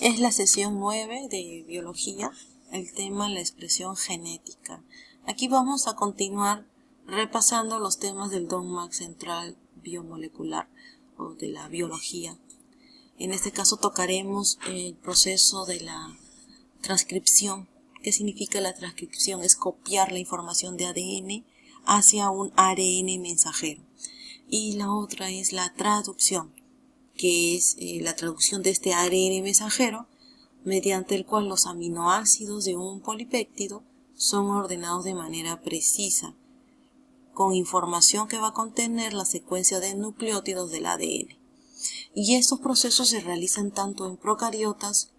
Es la sesión 9 de biología, el tema la expresión genética. Aquí vamos a continuar repasando los temas del dogma central biomolecular o de la biología. En este caso tocaremos el proceso de la transcripción. ¿Qué significa la transcripción? Es copiar la información de ADN hacia un ARN mensajero. Y la otra es la traducción, que es la traducción de este ARN mensajero, mediante el cual los aminoácidos de un polipéptido son ordenados de manera precisa, con información que va a contener la secuencia de nucleótidos del ADN. Y estos procesos se realizan tanto en procariotas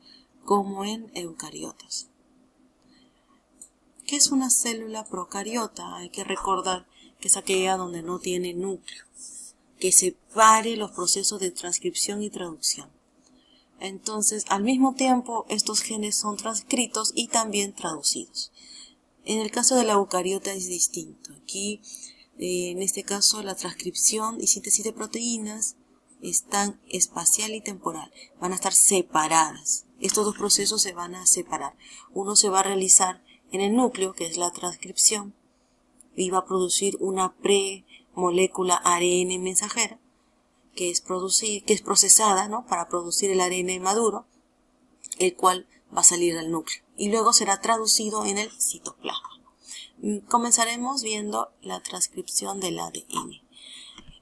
como en eucariotas. ¿Qué es una célula procariota? Hay que recordar que es aquella donde no tiene núcleo, que separe los procesos de transcripción y traducción. Entonces, al mismo tiempo, estos genes son transcritos y también traducidos. En el caso de la eucariota es distinto. Aquí, en este caso, la transcripción y síntesis de proteínas están espacial y temporal. Van a estar separadas. Estos dos procesos se van a separar. Uno se va a realizar en el núcleo, que es la transcripción, y va a producir una premolécula ARN mensajera, que es procesada, ¿no?, para producir el ARN maduro, el cual va a salir al núcleo y luego será traducido en el citoplasma. Comenzaremos viendo la transcripción del ADN.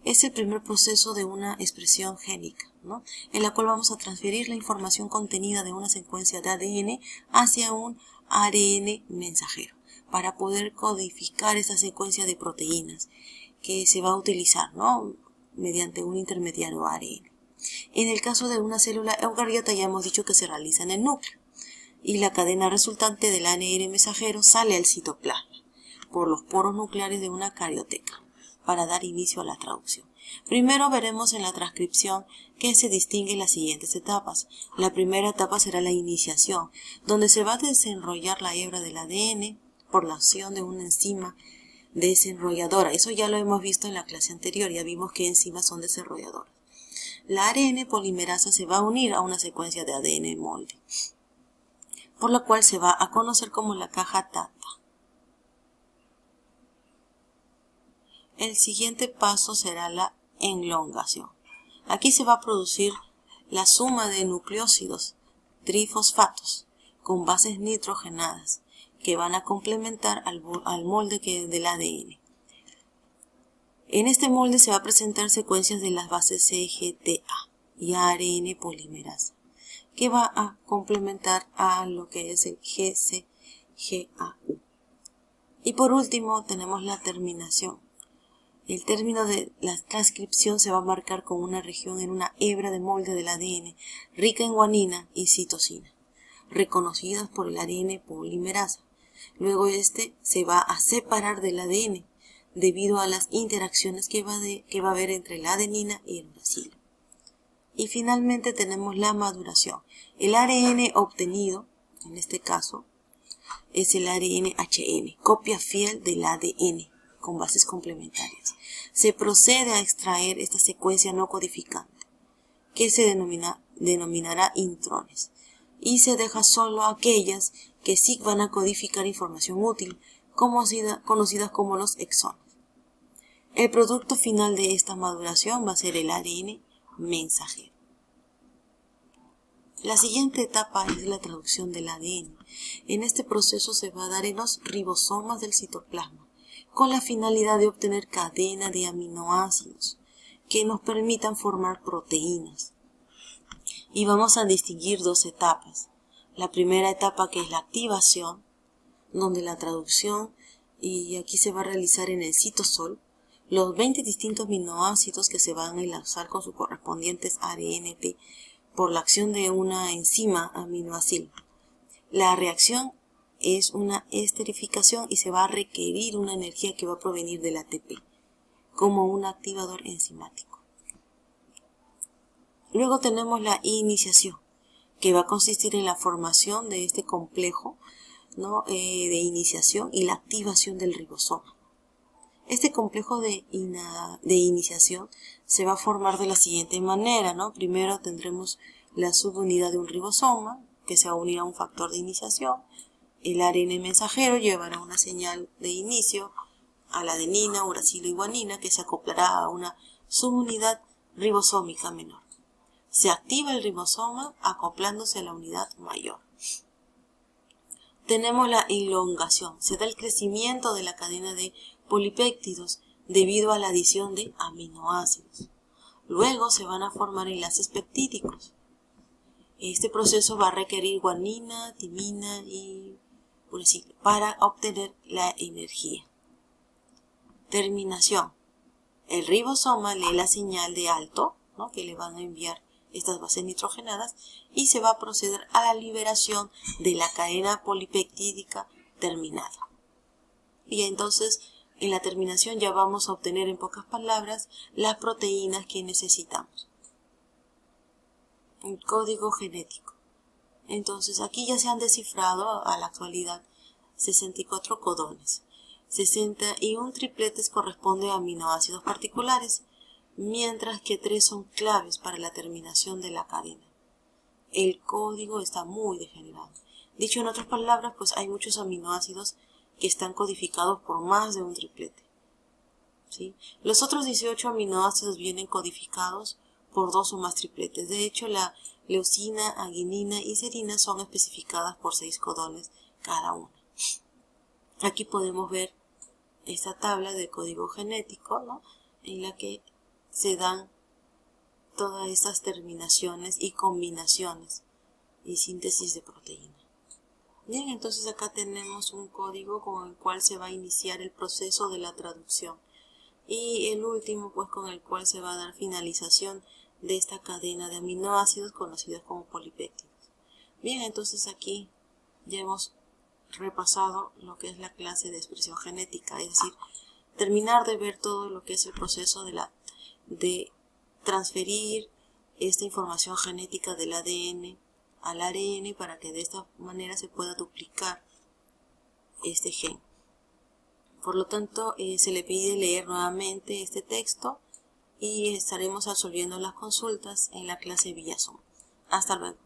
Es el primer proceso de una expresión génica, ¿no?, en la cual vamos a transferir la información contenida de una secuencia de ADN hacia un ARN mensajero para poder codificar esa secuencia de proteínas que se va a utilizar, ¿no?, mediante un intermediario ARN. En el caso de una célula eucariota ya hemos dicho que se realiza en el núcleo y la cadena resultante del ARN mensajero sale al citoplasma por los poros nucleares de una carioteca para dar inicio a la traducción. Primero veremos en la transcripción que se distinguen las siguientes etapas. La primera etapa será la iniciación, donde se va a desenrollar la hebra del ADN por la acción de una enzima desenrolladora. Eso ya lo hemos visto en la clase anterior, ya vimos que enzimas son desenrolladoras. La ARN polimerasa se va a unir a una secuencia de ADN molde, por la cual se va a conocer como la caja TATA. El siguiente paso será la elongación. Aquí se va a producir la suma de nucleósidos trifosfatos con bases nitrogenadas que van a complementar al molde del ADN. En este molde se va a presentar secuencias de las bases CGTA y ARN polimerasa, que va a complementar a lo que es el GCGAU. Y por último tenemos la terminación. El término de la transcripción se va a marcar con una región en una hebra de molde del ADN rica en guanina y citosina, reconocidas por el ARN polimerasa. Luego este se va a separar del ADN debido a las interacciones que va a haber entre la adenina y el uracilo. Y finalmente tenemos la maduración. El ARN obtenido, en este caso, es el ARN HN, copia fiel del ADN con bases complementarias. Se procede a extraer esta secuencia no codificante, que se denominará intrones, y se deja solo aquellas que sí van a codificar información útil, conocidas como los exones. El producto final de esta maduración va a ser el ARN mensajero. La siguiente etapa es la traducción del ADN. En este proceso se va a dar en los ribosomas del citoplasma, con la finalidad de obtener cadena de aminoácidos que nos permitan formar proteínas. Y vamos a distinguir dos etapas. La primera etapa, que es la activación, donde la traducción, y aquí se va a realizar en el citosol, los 20 distintos aminoácidos que se van a enlazar con sus correspondientes ARNP por la acción de una enzima aminoácido. La reacción es una esterificación y se va a requerir una energía que va a provenir del ATP como un activador enzimático. Luego tenemos la iniciación, que va a consistir en la formación de este complejo, ¿no?, de iniciación y la activación del ribosoma. Este complejo de iniciación se va a formar de la siguiente manera, ¿no? Primero tendremos la subunidad de un ribosoma, que se va a unir a un factor de iniciación. El ARN mensajero llevará una señal de inicio a la adenina, uracilo y guanina, que se acoplará a una subunidad ribosómica menor. Se activa el ribosoma acoplándose a la unidad mayor. Tenemos la elongación. Se da el crecimiento de la cadena de polipéptidos debido a la adición de aminoácidos. Luego se van a formar enlaces peptídicos. Este proceso va a requerir guanina, timina y uracilo para obtener la energía. Terminación. El ribosoma lee la señal de alto, ¿no?, que le van a enviar estas bases nitrogenadas, y se va a proceder a la liberación de la cadena polipeptídica terminada. Y entonces en la terminación ya vamos a obtener, en pocas palabras, las proteínas que necesitamos. El código genético. Entonces aquí ya se han descifrado a la actualidad 64 codones. 61 tripletes corresponden a aminoácidos particulares, mientras que 3 son claves para la terminación de la cadena. El código está muy degenerado. Dicho en otras palabras, pues hay muchos aminoácidos que están codificados por más de un triplete, ¿sí? Los otros 18 aminoácidos vienen codificados por 2 o más tripletes. De hecho, la leucina, adenina y serina son especificadas por 6 codones cada una. Aquí podemos ver esta tabla de código genético, ¿no?, en la que se dan todas estas terminaciones y combinaciones y síntesis de proteína. Bien, entonces acá tenemos un código con el cual se va a iniciar el proceso de la traducción, y el último, pues, con el cual se va a dar finalización de esta cadena de aminoácidos conocidos como polipéptidos. Bien, entonces aquí ya hemos repasado lo que es la clase de expresión genética, es decir, terminar de ver todo lo que es el proceso de transferir esta información genética del ADN al ARN para que de esta manera se pueda duplicar este gen. Por lo tanto, se le pide leer nuevamente este texto y estaremos resolviendo las consultas en la clase vía Zoom. Hasta luego.